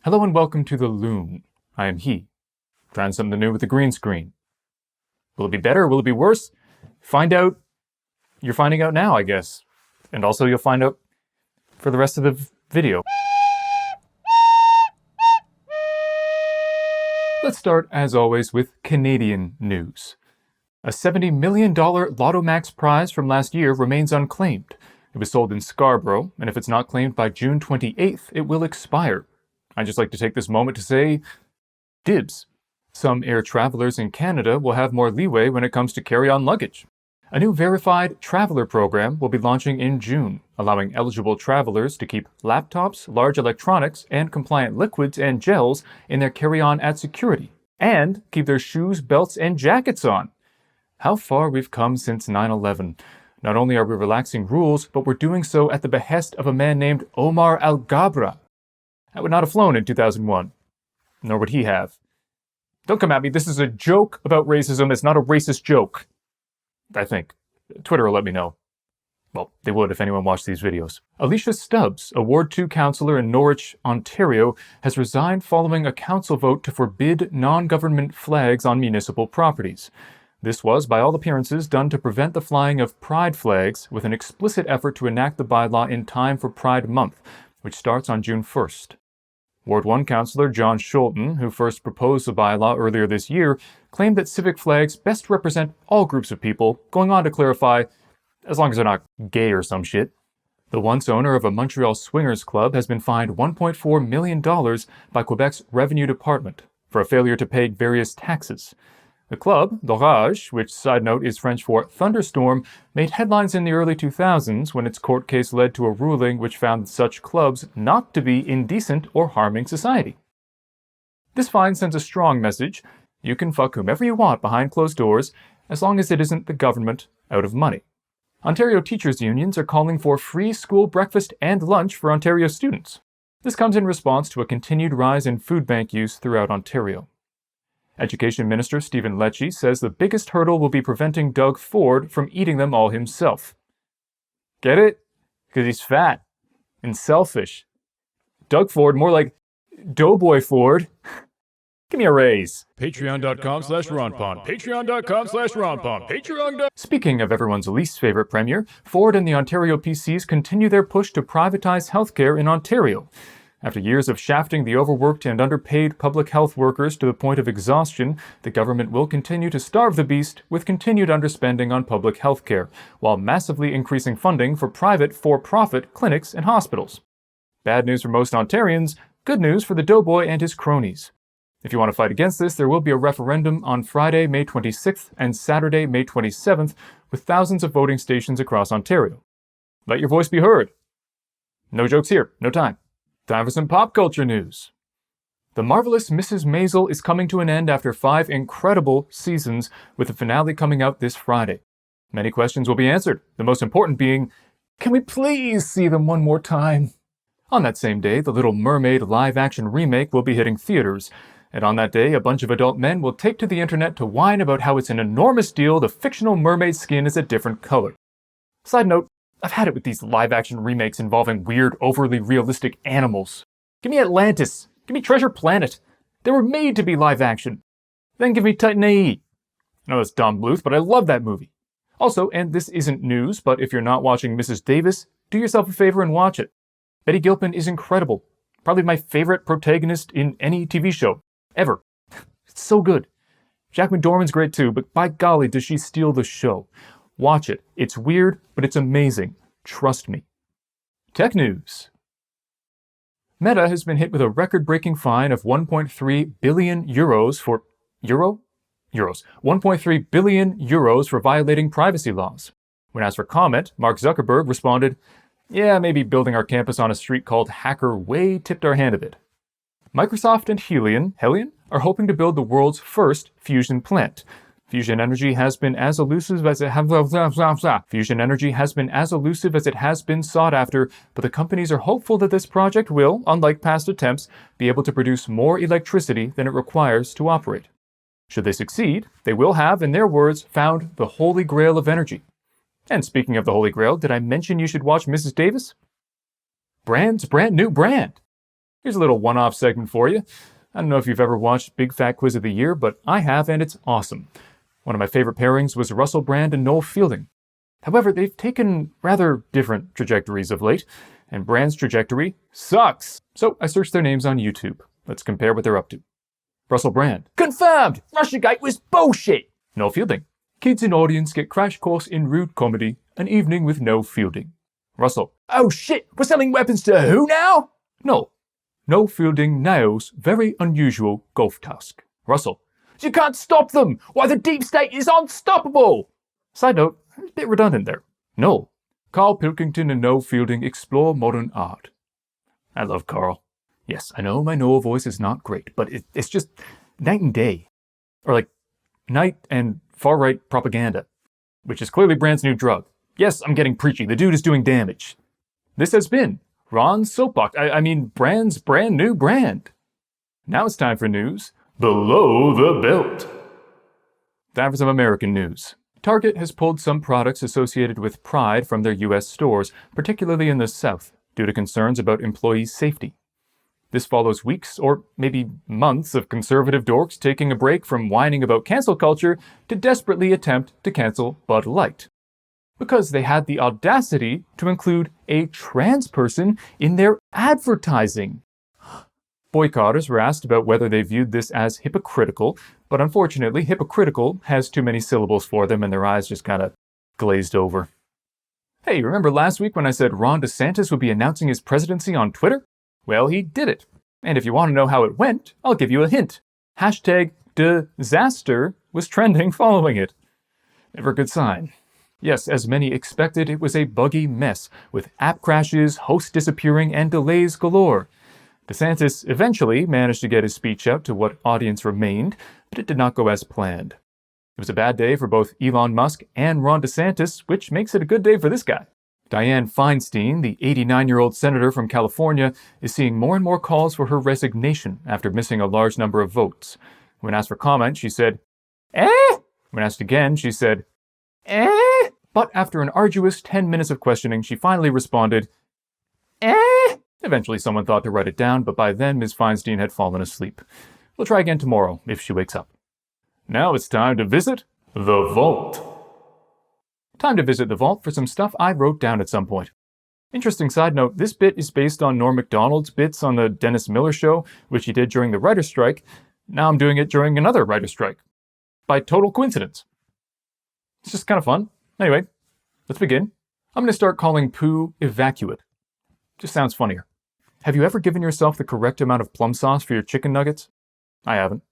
Hello and welcome to the Loon. I am he, trying something new with the green screen. Will it be better? Will it be worse? Find out. You're finding out now, I guess. And also you'll find out for the rest of the video. Let's start, as always, with Canadian news. A $70 million Lotto Max prize from last year remains unclaimed. It was sold in Scarborough, and if it's not claimed by June 28th, it will expire. I'd just like to take this moment to say, dibs. Some air travelers in Canada will have more leeway when it comes to carry-on luggage. A new verified traveler program will be launching in June, allowing eligible travelers to keep laptops, large electronics, and compliant liquids and gels in their carry-on at security, and keep their shoes, belts, and jackets on. How far we've come since 9/11. Not only are we relaxing rules, but we're doing so at the behest of a man named Omar Al-Ghabra. That would not have flown in 2001. Nor would he have. Don't come at me, this is a joke about racism. It's not a racist joke. I think. Twitter will let me know. Well, they would if anyone watched these videos. Alicia Stubbs, a Ward 2 councillor in Norwich, Ontario, has resigned following a council vote to forbid non-government flags on municipal properties. This was, by all appearances, done to prevent the flying of pride flags, with an explicit effort to enact the bylaw in time for Pride Month, which starts on June 1st. Ward 1 councillor John Scholten, who first proposed the bylaw earlier this year, claimed that civic flags best represent all groups of people, going on to clarify, as long as they're not gay or some shit. The once owner of a Montreal swingers club has been fined $1.4 million by Quebec's Revenue Department for a failure to pay various taxes. The club, l'Orage, which, side note, is French for thunderstorm, made headlines in the early 2000s when its court case led to a ruling which found such clubs not to be indecent or harming society. This fine sends a strong message: you can fuck whomever you want behind closed doors, as long as it isn't the government out of money. Ontario teachers' unions are calling for free school breakfast and lunch for Ontario students. This comes in response to a continued rise in food bank use throughout Ontario. Education Minister Stephen Lecce says the biggest hurdle will be preventing Doug Ford from eating them all himself. Get it? Because he's fat and selfish. Doug Ford, more like Doughboy Ford. Give me a raise. Patreon.com/Ronpon. Patreon.com/Ronpon. Speaking of everyone's least favorite premier, Ford and the Ontario PCs continue their push to privatize healthcare in Ontario. After years of shafting the overworked and underpaid public health workers to the point of exhaustion, the government will continue to starve the beast with continued underspending on public health care, while massively increasing funding for private for-profit clinics and hospitals. Bad news for most Ontarians, good news for the doughboy and his cronies. If you want to fight against this, there will be a referendum on Friday, May 26th and Saturday, May 27th, with thousands of voting stations across Ontario. Let your voice be heard. No jokes here, no time. Time for some pop culture news. The marvelous Mrs. Maisel is coming to an end after 5 incredible seasons, with the finale coming out this Friday. Many questions will be answered, the most important being, can we please see them one more time? On that same day, the Little Mermaid live-action remake will be hitting theaters, and on that day, a bunch of adult men will take to the internet to whine about how it's an enormous deal the fictional mermaid skin is a different color. Side note, I've had it with these live-action remakes involving weird, overly realistic animals. Give me Atlantis. Give me Treasure Planet. They were made to be live-action. Then give me Titan AE. I know that's Don Bluth, but I love that movie. Also, and this isn't news, but if you're not watching Mrs. Davis, do yourself a favor and watch it. Betty Gilpin is incredible. Probably my favorite protagonist in any TV show, ever. It's so good. Jack McDormand's great too, but by golly, does she steal the show. Watch it. It's weird, but it's amazing. Trust me. Tech news. Meta has been hit with a record-breaking fine of 1.3 billion euros for... Euros? 1.3 billion euros for violating privacy laws. When asked for comment, Mark Zuckerberg responded, yeah, maybe building our campus on a street called Hacker Way tipped our hand a bit. Microsoft and Helion are hoping to build the world's first fusion plant. Fusion energy has been as elusive as it has been sought after, but the companies are hopeful that this project will, unlike past attempts, be able to produce more electricity than it requires to operate. Should they succeed, they will have, in their words, found the holy grail of energy. And speaking of the holy grail, did I mention you should watch Mrs. Davis? Brand's brand new brand. Here's a little one-off segment for you. I don't know if you've ever watched Big Fat Quiz of the Year, but I have, and it's awesome. One of my favorite pairings was Russell Brand and Noel Fielding. However, they've taken rather different trajectories of late, and Brand's trajectory sucks. So I searched their names on YouTube. Let's compare what they're up to. Russell Brand: confirmed! Russiagate was bullshit! Noel Fielding: kids in audience get crash course in rude comedy, an evening with no Fielding. Russell: oh shit, we're selling weapons to who now? No Fielding nails very unusual golf task. Russell: you can't stop them! Why, the deep state is unstoppable! Side note, a bit redundant there. No. Carl Pilkington and Noel Fielding explore modern art. I love Carl. Yes, I know my Noel voice is not great, but it's just night and day. Or like, night and far-right propaganda, which is clearly Brand's new drug. Yes, I'm getting preachy. The dude is doing damage. This has been Ron's Soapbox. I mean, Brand's brand new brand. Now it's time for news below the belt. Time for some American news. Target has pulled some products associated with Pride from their U.S. stores, particularly in the South, due to concerns about employee safety. This follows weeks, or maybe months, of conservative dorks taking a break from whining about cancel culture to desperately attempt to cancel Bud Light, because they had the audacity to include a trans person in their advertising. Boycotters were asked about whether they viewed this as hypocritical, but unfortunately, hypocritical has too many syllables for them and their eyes just kind of glazed over. Hey, remember last week when I said Ron DeSantis would be announcing his presidency on Twitter? Well, he did it. And if you want to know how it went, I'll give you a hint. Hashtag disaster was trending following it. Never a good sign. Yes, as many expected, it was a buggy mess, with app crashes, hosts disappearing, and delays galore. DeSantis eventually managed to get his speech out to what audience remained, but it did not go as planned. It was a bad day for both Elon Musk and Ron DeSantis, which makes it a good day for this guy. Dianne Feinstein, the 89-year-old senator from California, is seeing more and more calls for her resignation after missing a large number of votes. When asked for comment, she said, eh? When asked again, she said, eh? But after an arduous 10 minutes of questioning, she finally responded, eh? Eventually someone thought to write it down, but by then Ms. Feinstein had fallen asleep. We'll try again tomorrow, if she wakes up. Now it's time to visit the vault. Time to visit the vault for some stuff I wrote down at some point. Interesting side note, this bit is based on Norm Macdonald's bits on the Dennis Miller Show, which he did during the writer's strike. Now I'm doing it during another writer's strike. By total coincidence. It's just kind of fun. Anyway, let's begin. I'm going to start calling poo evacuate. Just sounds funnier. Have you ever given yourself the correct amount of plum sauce for your chicken nuggets? I haven't.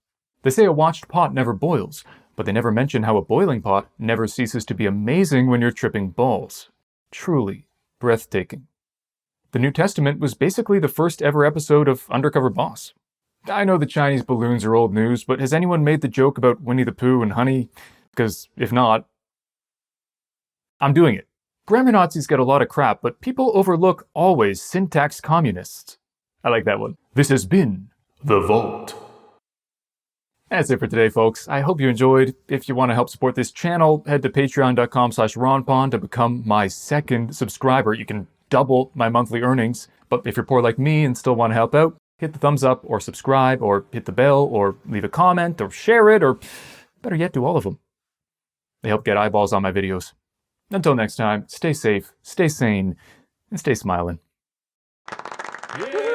They say a watched pot never boils, but they never mention how a boiling pot never ceases to be amazing when you're tripping balls. Truly breathtaking. The New Testament was basically the first ever episode of Undercover Boss. I know the Chinese balloons are old news, but has anyone made the joke about Winnie the Pooh and honey? Because if not, I'm doing it. Grammar Nazis get a lot of crap, but people overlook always syntax communists. I like that one. This has been The Vault. That's it for today, folks. I hope you enjoyed. If you want to help support this channel, head to patreon.com/Ronpon to become my second subscriber. You can double my monthly earnings. But if you're poor like me and still want to help out, hit the thumbs up or subscribe or hit the bell or leave a comment or share it or better yet, do all of them. They help get eyeballs on my videos. Until next time, stay safe, stay sane, and stay smiling. Yeah!